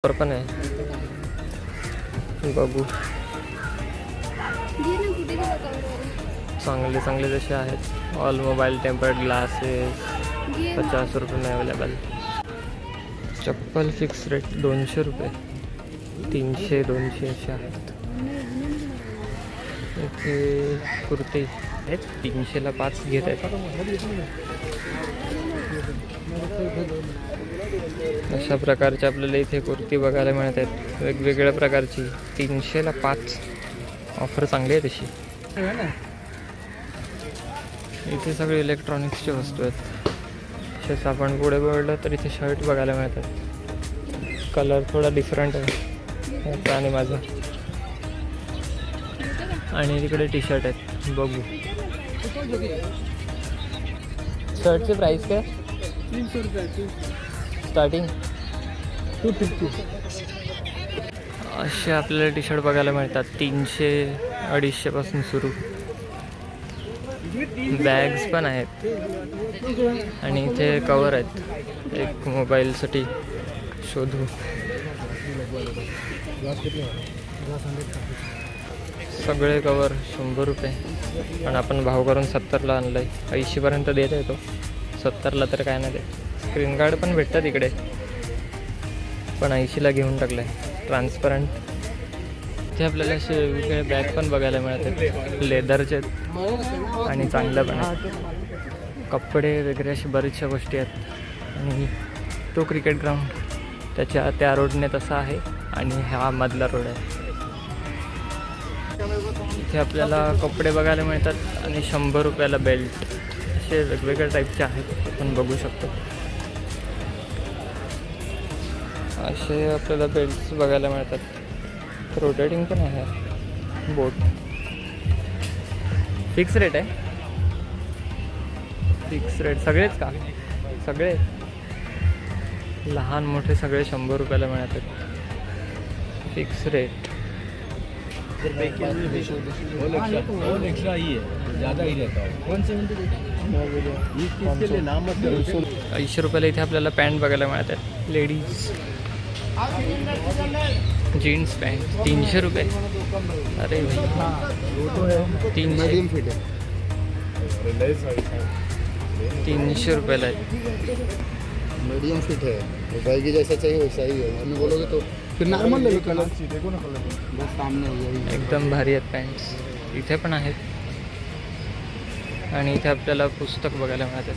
Offer पण आहे, बघू. चांगले चांगले जसे आहेत. ऑल मोबाईल टेम्पर्ड ग्लासेस 50 रुपये अवेलेबल. चप्पल फिक्स रेट 200 रुपये, 300 200 असे आहेत. इथे कुर्ती आहेत 300ला 5 घेत आहेत. अशा प्रकारचे आपल्याला इथे कुर्ती बघायला मिळत आहेत, वेगवेगळ्या प्रकारची. 300ला 5 ऑफर चांगली आहे तशी. इथे सगळे इलेक्ट्रॉनिक्सचे वस्तू आहेत. तसेच आपण पुढे वळलं तर इथे शर्ट बघायला मिळतात. कलर थोडा डिफरंट आहे याचा आणि माझा. आणि तिकडे टी शर्ट आहेत, बघू. शर्टची प्राईस काय? 300 रुपये स्टार्टिंग 250. असे आपल्याला टी शर्ट बघायला मिळतात 300-250 पासून सुरू. बॅग्स पण आहेत आणि इथे कवर आहेत. एक मोबाईलसाठी शोधू. सगळे कवर 100 रुपये, पण आपण भाव करून 70ला आणलं आहे. 80पर्यंत देत आहे तो, 70ला तर काय नाही देत. स्क्रीन गार्ड पण भेटतात इकडे, पण 80ला घेऊन टाकलं आहे. ट्रान्सपरंट. इथे आपल्याला असे वेगवेगळे बॅग पण बघायला मिळतात, लेदरचे आणि चांगल्या पण आहेत. कपडे वगैरे अशा बऱ्याचशा गोष्टी आहेत. आणि तो क्रिकेट ग्राउंड त्या रोडने तसा आहे आणि हा मधला रोड आहे. इथे आपल्याला कपडे बघायला मिळतात आणि 100 रुपयाला बेल्ट. असे वेगवेगळ्या टाईपचे आहेत, आपण बघू शकतो. असे आपल्याला बेल्ट्स बघायला मिळतात. रोटेटिंग पण आहे. बोट फिक्स रेट आहे. फिक्स रेट सगळेच का? सगळे लहान मोठे सगळे 100 रुपयाला मिळतात. Fix rate. एक्स्ट्रा ही है, ज़्यादा ही रहता है. 80 रुपयाला इथे आपल्याला पॅन्ट बघायला मिळतात. लेडीज जीन्स पॅन्ट 300 रुपये. अरे भाई 300 फिट है. 300 रुपयाला आहे. मीडियम फिट है, तो बैगी जैसा चाहिए वैसा ही है. हमें बोलोगे तो फिर नॉर्मल ले लो. कलर देखो ना, कलर बस सामने यही एकदम भारी आहेत पॅन्ट्स. इथे पण आहेत. आणि इथे आपल्याला पुस्तक बघायला मिळतात.